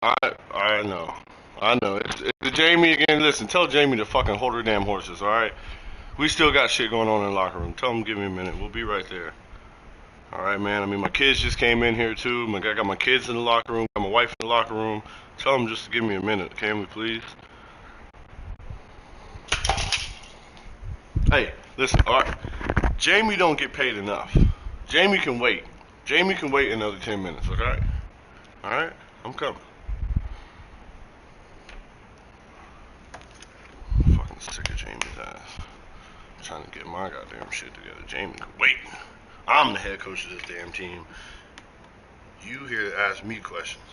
I know. I know. It's Jamie again. Listen, tell Jamie to fucking hold her damn horses, alright? We still got shit going on in the locker room. Tell him to give me a minute. We'll be right there. Alright, man. I mean, my kids just came in here, too. I got my kids in the locker room. Got my wife in the locker room. Tell them just to give me a minute. Can we, please? Hey, listen, alright. Jamie don't get paid enough. Jamie can wait. Jamie can wait another 10 minutes, okay? Alright? I'm coming. Fucking sick of Jamie's ass. I'm trying to get my goddamn shit together. Jamie can wait. I'm the head coach of this damn team. You here to ask me questions.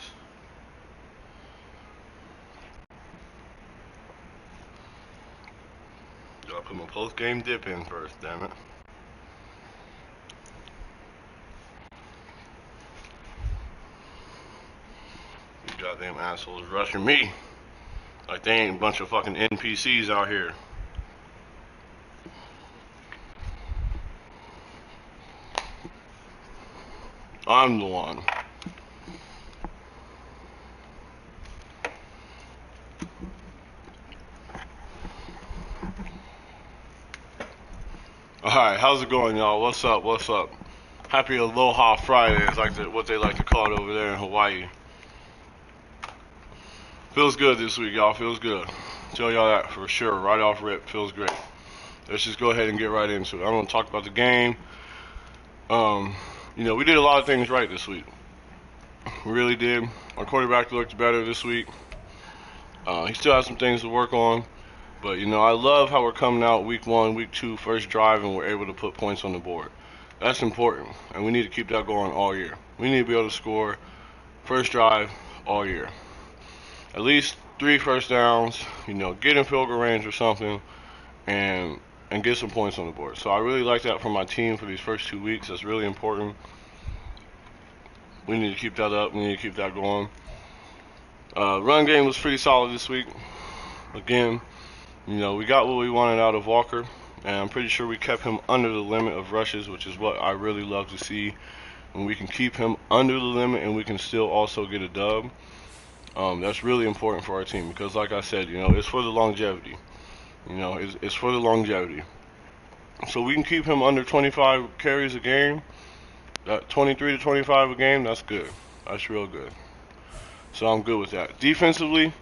Gotta put my post-game dip in first, damn it. These goddamn assholes rushing me. Like they ain't a bunch of fucking NPCs out here. I'm the one. Alright, how's it going, y'all? What's up? What's up? Happy Aloha Friday is like what they like to call it over there in Hawaii. Feels good this week, y'all. Feels good. Tell y'all that for sure. Right off rip. Feels great. Let's just go ahead and get right into it. I'm going to talk about the game. We did a lot of things right this week. We really did. Our quarterback looked better this week. He still has some things to work on. But, I love how we're coming out week 1, week 2, first drive, and we're able to put points on the board. That's important. And we need to keep that going all year. We need to be able to score first drive all year. At least 3 first downs, get in field goal range or something, and get some points on the board. So I really like that from my team for these first 2 weeks. That's really important. We need to keep that up. We need to keep that going. Run game was pretty solid this week. Again, we got what we wanted out of Walker, and I'm pretty sure we kept him under the limit of rushes, which is what I really love to see. When we can keep him under the limit and we can still also get a dub. That's really important for our team because, like I said, it's for the longevity. It's for the longevity. So we can keep him under 25 carries a game, 23 to 25 a game. That's good. That's real good. So I'm good with that. Defensively,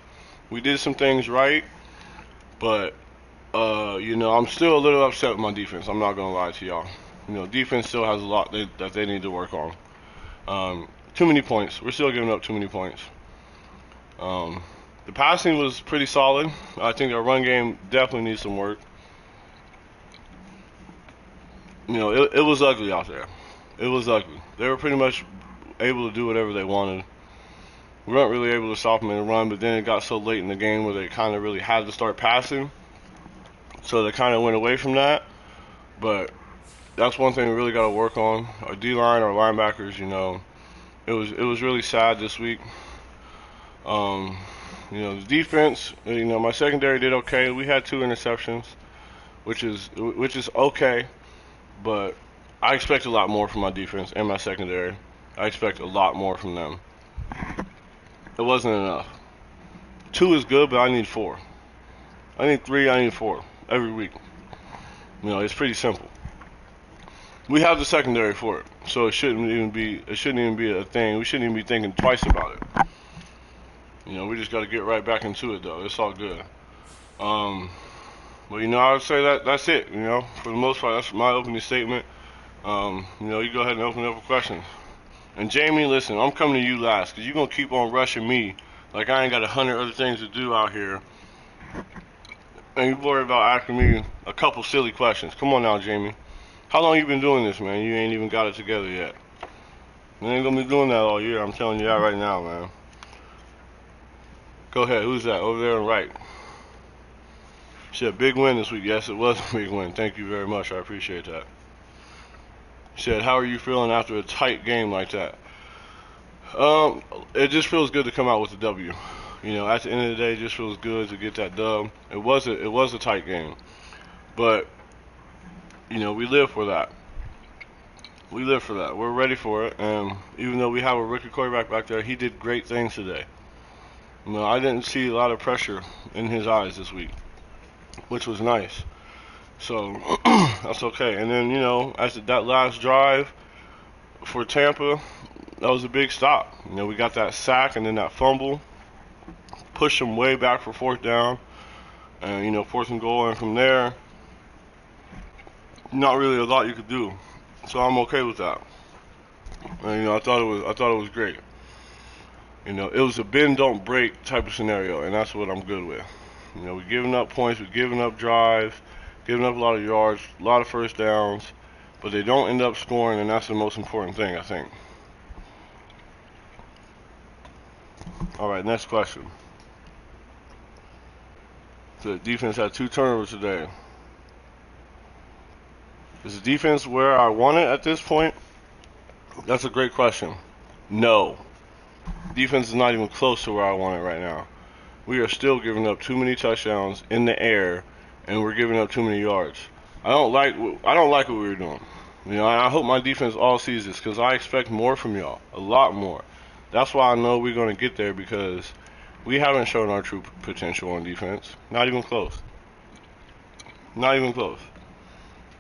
we did some things right, but I'm still a little upset with my defense. I'm not gonna lie to y'all. Defense still has a lot that they need to work on. Too many points. We're still giving up too many points. The passing was pretty solid. I think our run game definitely needs some work. It was ugly out there. It was ugly. They were pretty much able to do whatever they wanted. We weren't really able to stop them in the run, but then it got so late in the game where they kind of really had to start passing. So they kind of went away from that. But that's one thing we really got to work on. Our D-line, our linebackers, it was really sad this week. The defense, my secondary did okay. We had 2 interceptions, which is okay, but I expect a lot more from my defense and my secondary. I expect a lot more from them. It wasn't enough. 2 is good, but I need 4. I need 3, I need 4 every week. It's pretty simple. We have the secondary for it, so it shouldn't even be a thing. We shouldn't even be thinking twice about it. We just got to get right back into it, though. It's all good. But, I would say that's it, For the most part, that's my opening statement. You go ahead and open up for questions. And Jamie, listen, I'm coming to you last, because you're going to keep on rushing me like I ain't got 100 other things to do out here. And you worry about asking me a couple silly questions. Come on now, Jamie. How long you been doing this, man? You ain't even got it together yet. You ain't going to be doing that all year. I'm telling you that right now, man. Go ahead. Who's that? Over there on the right. She had a big win this week. Yes, it was a big win. Thank you very much. I appreciate that. She said, how are you feeling after a tight game like that? It just feels good to come out with a W. At the end of the day, it just feels good to get that dub. It was a tight game. But, we live for that. We live for that. We're ready for it. And even though we have a rookie quarterback back there, he did great things today. I didn't see a lot of pressure in his eyes this week, which was nice. So that's okay. And then as that last drive for Tampa, that was a big stop. We got that sack and then that fumble, pushed them way back for fourth down, and fourth and goal. And from there, not really a lot you could do. So I'm okay with that. And I thought it was great. It was a bend don't break type of scenario, and that's what I'm good with. We're giving up points, we're giving up drives, giving up a lot of yards, a lot of first downs, but they don't end up scoring, and that's the most important thing, I think. All right, next question. The defense had 2 turnovers today. Is the defense where I want it at this point? That's a great question. No. Defense is not even close to where I want it right now. We are still giving up too many touchdowns in the air, and we're giving up too many yards. I don't like what we're doing. I hope my defense all sees this, because I expect more from y'all, a lot more. That's why I know we're going to get there, because we haven't shown our true potential on defense. Not even close. Not even close.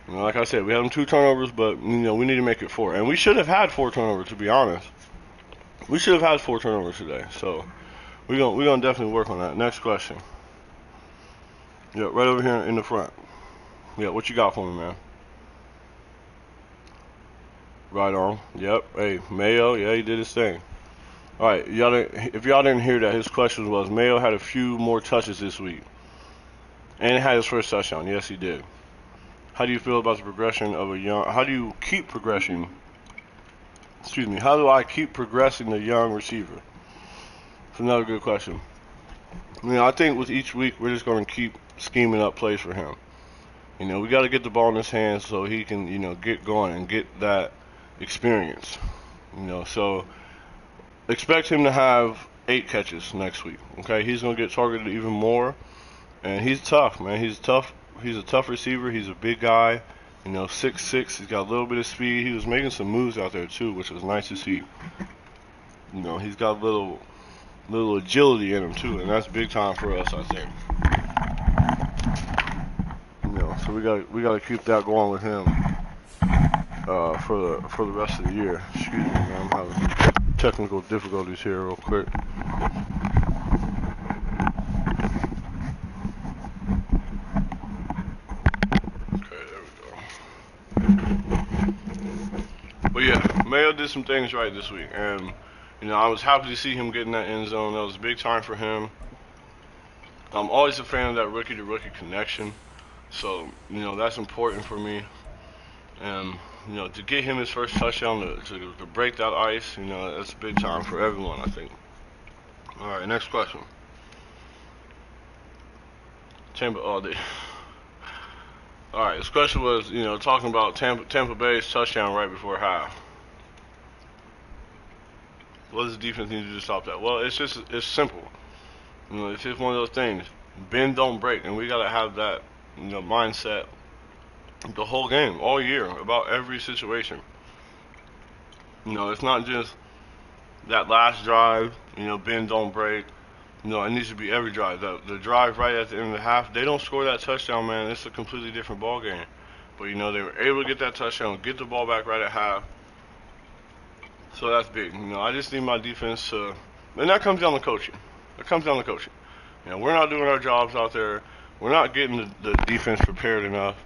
Like I said, we had them 2 turnovers, but we need to make it 4, and we should have had 4 turnovers, to be honest. We should have had 4 turnovers today, so we're gonna definitely work on that. Next question. Yeah, right over here in the front. Yeah, what you got for me, man? Right on. Yep. Hey, Mayo. Yeah, he did his thing. All right, if y'all didn't hear that, his question was Mayo had a few more touches this week, and had his first touchdown. Yes, he did. How do you feel about the progression of a young? How do you keep progressing? Excuse me. How do I keep progressing the young receiver? It's another good question. I think with each week we're just going to keep scheming up plays for him. We got to get the ball in his hands so he can, get going and get that experience. So expect him to have 8 catches next week. Okay, he's going to get targeted even more, and he's tough, man. He's tough. He's a tough receiver. He's a big guy. 6'6". He's got a little bit of speed. He was making some moves out there too, which was nice to see. He's got a little agility in him too, and that's big time for us, I think. So we gotta keep that going with him for the rest of the year. Excuse me, man. I'm having technical difficulties here, real quick. Okay, there we go. But yeah, Mayo did some things right this week, and I was happy to see him get in that end zone. That was a big time for him. I'm always a fan of that rookie-to-rookie connection. So, that's important for me. And, to get him his first touchdown, to break that ice, that's big time for everyone, I think. All right, next question. Tampa, all right, this question was, talking about Tampa Bay's touchdown right before half. What does the defense need to do to stop that? Well, it's simple. It's just one of those things. Bend, don't break. And we got to have that, mindset the whole game, all year, about every situation. It's not just that last drive, bend, don't break. It needs to be every drive. The drive right at the end of the half, they don't score that touchdown, man, it's a completely different ball game. But, they were able to get that touchdown, get the ball back right at half. So that's big. I just need my defense to, and that comes down to coaching. We're not doing our jobs out there. We're not getting the defense prepared enough.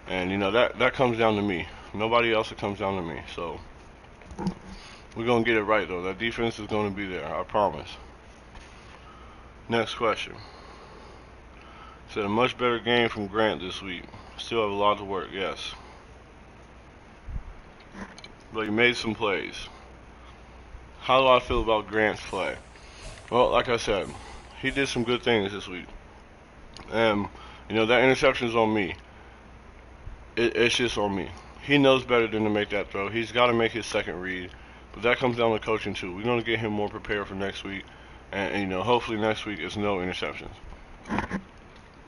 And, that comes down to me. Nobody else, it comes down to me. So, we're going to get it right, though. That defense is going to be there. I promise. Next question. Said a much better game from Grant this week. Still have a lot to work, yes. But he made some plays. How do I feel about Grant's play? Well, like I said, he did some good things this week. And, that interception is on me. It's just on me. He knows better than to make that throw. He's got to make his second read. But that comes down to coaching, too. We're going to get him more prepared for next week. And hopefully next week it's no interceptions.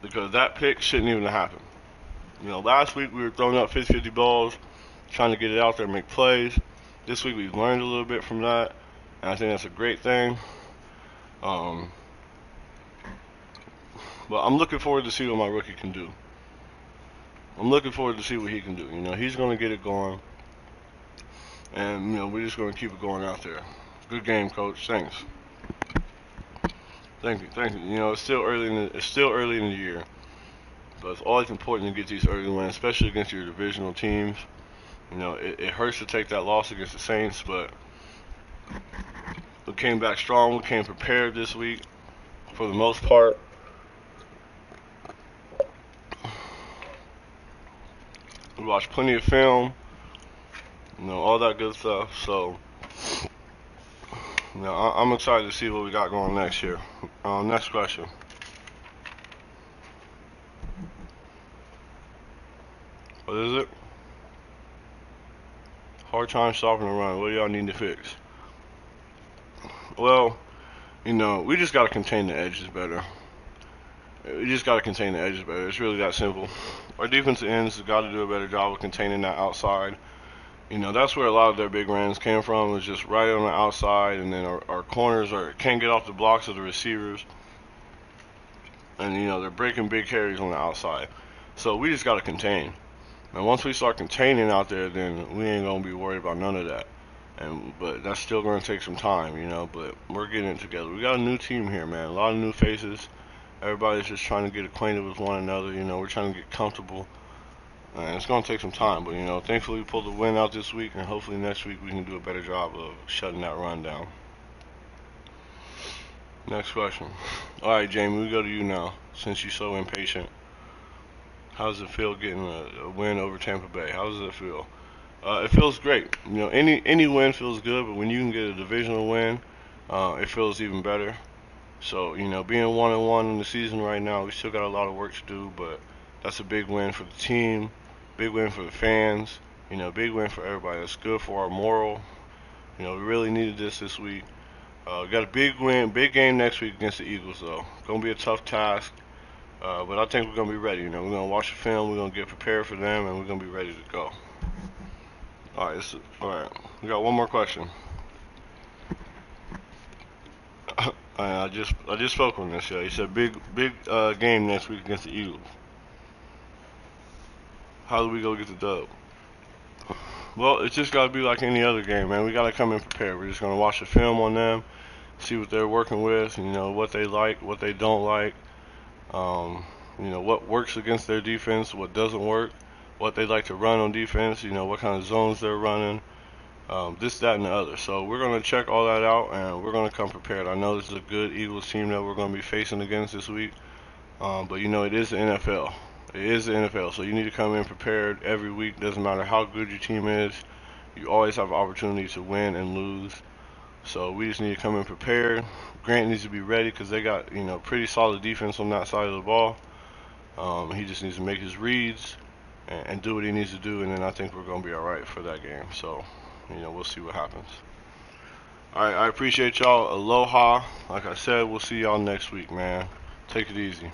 Because that pick shouldn't even have happened. Last week we were throwing up 50-50 balls, trying to get it out there and make plays. This week we've learned a little bit from that. And I think that's a great thing. But I'm looking forward to see what my rookie can do. I'm looking forward to see what he can do. He's going to get it going, and we're just going to keep it going out there. Good game, coach. Thanks. Thank you, thank you. It's still early in the year, but it's always important to get these early wins, especially against your divisional teams. It hurts to take that loss against the Saints, but we came back strong. We came prepared this week for the most part. We watched plenty of film, all that good stuff. So, I'm excited to see what we got going next year. Next question. What is it? Hard time stopping the run. What do y'all need to fix? Well, we just got to contain the edges better. We just got to contain the edges better. It's really that simple. Our defensive ends have got to do a better job of containing that outside. That's where a lot of their big runs came from, was just right on the outside, and then our corners can't get off the blocks of the receivers. And, they're breaking big carries on the outside. So we just got to contain. And once we start containing out there, then we ain't going to be worried about none of that. But that's still going to take some time, but we're getting it together. We got a new team here, man. A lot of new faces. Everybody's just trying to get acquainted with one another. We're trying to get comfortable. And it's going to take some time. But, thankfully we pulled the win out this week. And hopefully next week we can do a better job of shutting that run down. Next question. All right, Jamie, we go to you now, since you're so impatient. How does it feel getting a win over Tampa Bay? How does it feel? It feels great. Any win feels good, but when you can get a divisional win, it feels even better. So, being 1-1 in the season right now, we still got a lot of work to do, but that's a big win for the team, big win for the fans, big win for everybody. That's good for our moral. We really needed this week. We got a big win, big game next week against the Eagles, though. Gonna be a tough task, but I think we're gonna be ready. We're gonna watch the film, we're gonna get prepared for them, and we're gonna be ready to go. All right. We got one more question. I just spoke on this. He said big game next week against the Eagles. How do we go get the dub? Well, it's just got to be like any other game, man. We got to come in prepared. We're just gonna watch the film on them, see what they're working with. What they like, what they don't like. What works against their defense, what doesn't work, what they like to run on defense. What kind of zones they're running. This, that, and the other. So we're going to check all that out, and we're going to come prepared. I know this is a good Eagles team that we're going to be facing against this week, but it is the NFL. It is the NFL, so you need to come in prepared every week. Doesn't matter how good your team is. You always have opportunities to win and lose. So we just need to come in prepared. Grant needs to be ready because they got pretty solid defense on that side of the ball. He just needs to make his reads and do what he needs to do, and then I think we're going to be all right for that game. So we'll see what happens. Alright, I appreciate y'all. Aloha. Like I said, we'll see y'all next week, man. Take it easy.